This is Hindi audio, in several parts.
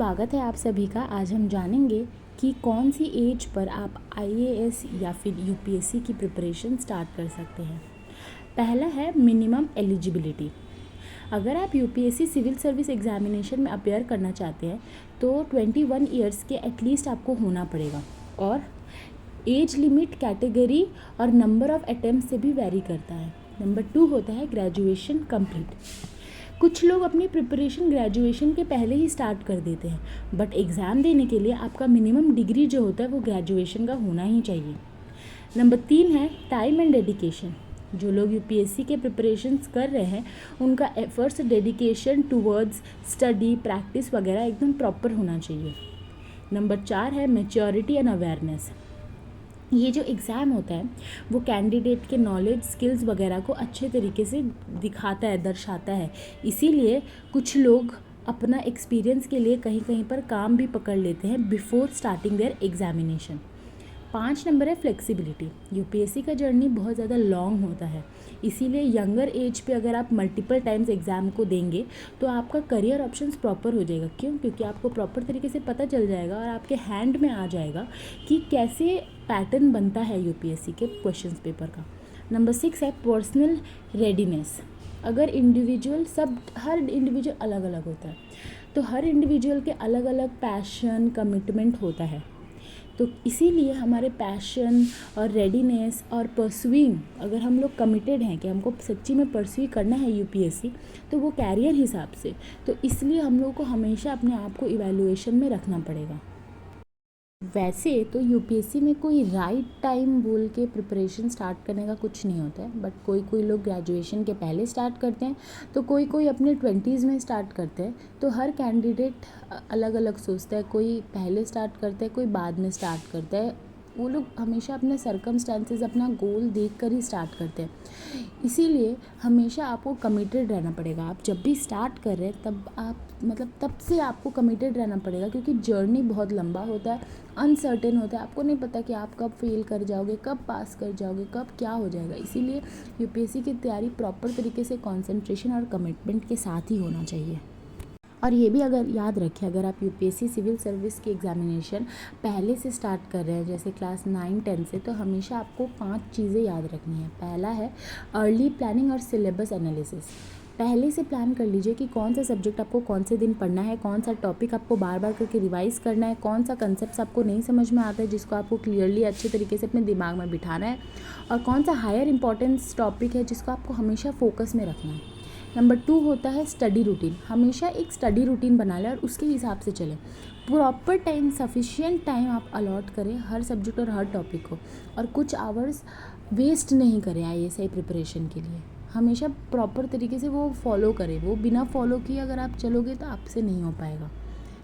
स्वागत है आप सभी का। आज हम जानेंगे कि कौन सी एज पर आप आईएएस या फिर यूपीएससी की प्रिपरेशन स्टार्ट कर सकते हैं। पहला है मिनिमम एलिजिबिलिटी। अगर आप यूपीएससी सिविल सर्विस एग्जामिनेशन में अपेयर करना चाहते हैं तो 21 ईयर्स के एटलीस्ट आपको होना पड़ेगा और एज लिमिट कैटेगरी और नंबर ऑफ अटेम्प्ट से भी वेरी करता है। नंबर 2 होता है ग्रेजुएशन कंप्लीट। कुछ लोग अपनी प्रिपरेशन ग्रेजुएशन के पहले ही स्टार्ट कर देते हैं, बट एग्ज़ाम देने के लिए आपका मिनिमम डिग्री जो होता है वो ग्रेजुएशन का होना ही चाहिए। नंबर 3 है टाइम एंड डेडिकेशन। जो लोग यूपीएससी के प्रिपरेशंस कर रहे हैं उनका efforts dedication towards study practice वगैरह एकदम प्रॉपर होना चाहिए। नंबर 4 है मैच्योरिटी एंड अवेयरनेस। ये जो एग्ज़ाम होता है वो कैंडिडेट के नॉलेज स्किल्स वगैरह को अच्छे तरीके से दिखाता है, दर्शाता है। इसीलिए कुछ लोग अपना एक्सपीरियंस के लिए कहीं कहीं पर काम भी पकड़ लेते हैं before starting there examination. 5 number है फ्लेक्सिबिलिटी। यूपीएससी का जर्नी बहुत ज़्यादा लॉन्ग होता है, इसीलिए यंगर एज पे अगर आप मल्टीपल टाइम्स एग्ज़ाम को देंगे तो आपका करियर ऑप्शंस प्रॉपर हो जाएगा। क्यों? क्योंकि आपको प्रॉपर तरीके से पता चल जाएगा और आपके हैंड में आ जाएगा कि कैसे पैटर्न बनता है यूपीएससी के क्वेश्चंस पेपर का। नंबर 6 है पर्सनल रेडीनेस। अगर हर इंडिविजुअल अलग अलग होता है तो हर इंडिविजुअल के अलग अलग पैशन कमिटमेंट होता है, तो इसीलिए हमारे पैशन और रेडीनेस और परस्यूइंग, अगर हम लोग कमिटेड हैं कि हमको सच्ची में परस्यू करना है यूपीएससी, तो वो कैरियर हिसाब से, तो इसलिए हम लोग को हमेशा अपने आप को इवैल्यूएशन में रखना पड़ेगा। वैसे तो यूपीएससी में कोई राइट टाइम बोल के प्रिपरेशन स्टार्ट करने का कुछ नहीं होता है, बट कोई लोग ग्रेजुएशन के पहले स्टार्ट करते हैं तो कोई अपने 20s में स्टार्ट करते हैं। तो हर कैंडिडेट अलग अलग सोचता है, कोई पहले स्टार्ट करता है, कोई बाद में स्टार्ट करता है। वो लोग हमेशा अपने सर्कमस्टांसेस, अपना गोल देख कर ही स्टार्ट करते हैं। इसीलिए हमेशा आपको कमिटेड रहना पड़ेगा। आप जब भी स्टार्ट कर रहे हैं तब से आपको कमिटेड रहना पड़ेगा, क्योंकि जर्नी बहुत लंबा होता है, अनसर्टेन होता है। आपको नहीं पता कि आप कब फेल कर जाओगे, कब पास कर जाओगे, कब क्या हो जाएगा। इसीलिए यूपीएससी की तैयारी प्रॉपर तरीके से कंसंट्रेशन और कमिटमेंट के साथ ही होना चाहिए। और ये भी अगर याद रखें, अगर आप यूपीएससी सिविल सर्विस की एग्जामिनेशन पहले से स्टार्ट कर रहे हैं, जैसे क्लास 9-10 से, तो हमेशा आपको 5 चीज़ें याद रखनी है। पहला है अर्ली प्लानिंग और सिलेबस एनालिसिस। पहले से प्लान कर लीजिए कि कौन सा सब्जेक्ट आपको कौन से दिन पढ़ना है, कौन सा टॉपिक आपको बार बार करके रिवाइज़ करना है, कौन सा कंसेप्ट आपको नहीं समझ में आता है जिसको आपको क्लियरली अच्छे तरीके से अपने दिमाग में बिठाना है, और कौन सा हायर इंपॉर्टेंस टॉपिक है जिसको आपको हमेशा फोकस में रखना है। नंबर 2 होता है स्टडी रूटीन। हमेशा एक स्टडी रूटीन बना लें और उसके हिसाब से चलें। प्रॉपर टाइम, सफिशिएंट टाइम आप अलॉट करें हर सब्जेक्ट और हर टॉपिक को, और कुछ आवर्स वेस्ट नहीं करें आईएएस प्रिपरेशन के लिए। हमेशा प्रॉपर तरीके से वो फॉलो करें। वो बिना फॉलो किए अगर आप चलोगे तो आपसे नहीं हो पाएगा।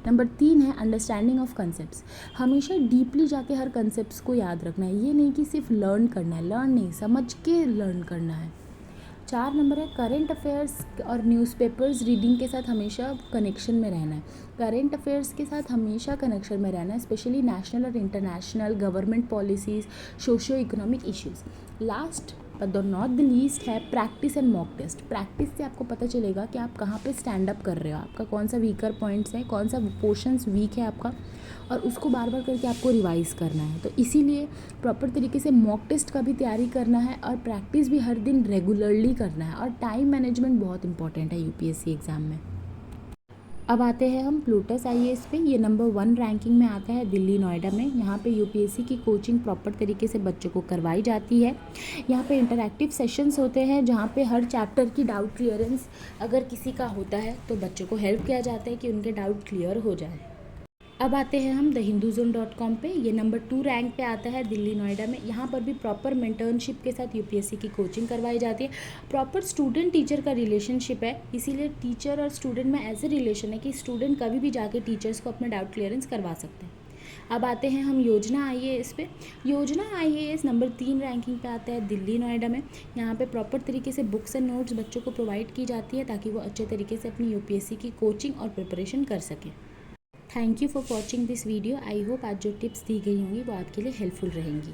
नंबर 3 है अंडरस्टैंडिंग ऑफ कंसेप्ट्स। हमेशा डीपली जाके हर कंसेप्ट्स को याद रखना है। ये नहीं कि सिर्फ लर्न करना है, लर्न नहीं, समझ के लर्न करना है। 4 नंबर है करेंट अफेयर्स और न्यूज़पेपर्स रीडिंग के साथ हमेशा कनेक्शन में रहना है। करेंट अफेयर्स के साथ हमेशा कनेक्शन में रहना है, स्पेशली नेशनल और international government policies, socio economic issues. Last but not the least है practice and mock test. Practice से आपको पता चलेगा कि आप कहाँ पे स्टैंड अप कर रहे हो, आपका कौन सा वीकर पॉइंट्स है, कौन सा पोर्शंस वीक है आपका, और उसको बार बार करके आपको रिवाइज़ करना है। तो इसीलिए प्रॉपर तरीके से मॉक टेस्ट का भी तैयारी करना है और प्रैक्टिस भी हर दिन रेगुलरली करना है। और टाइम मैनेजमेंट बहुत इंपॉर्टेंट है यूपीएससी एग्ज़ाम में। अब आते हैं हम प्लूटस आईएएस पे। ये नंबर 1 रैंकिंग में आता है दिल्ली नोएडा में। यहाँ पे यूपीएससी की कोचिंग प्रॉपर तरीके से बच्चों को करवाई जाती है। यहाँ पे इंटरैक्टिव सेशंस होते हैं जहाँ पे हर चैप्टर की डाउट क्लियरेंस अगर किसी का होता है तो बच्चों को हेल्प किया जाता है कि उनके डाउट क्लियर हो जाए। अब आते हैं हम thehinduzone.com पे। ये नंबर 2 रैंक पे आता है दिल्ली नोएडा में। यहाँ पर भी प्रॉपर मेंटरशिप के साथ यूपीएससी की कोचिंग करवाई जाती है। प्रॉपर स्टूडेंट टीचर का रिलेशनशिप है, इसीलिए टीचर और स्टूडेंट में ऐसे रिलेशन है कि स्टूडेंट कभी भी जाके टीचर्स को अपना डाउट क्लियरेंस करवा सकते हैं। अब आते हैं हम योजना आईएएस पे। योजना आईएएस नंबर 3 रैंकिंग पे आता है दिल्ली नोएडा में। यहाँ पे प्रॉपर तरीके से बुक्स एंड नोट्स बच्चों को प्रोवाइड की जाती है ताकि वो अच्छे तरीके से अपनी यूपीएससी की कोचिंग और प्रिपरेशन कर सकें। Thank you for watching this video. I hope आज जो टिप्स दी गई होंगी वो आपके लिए हेल्पफुल रहेंगी।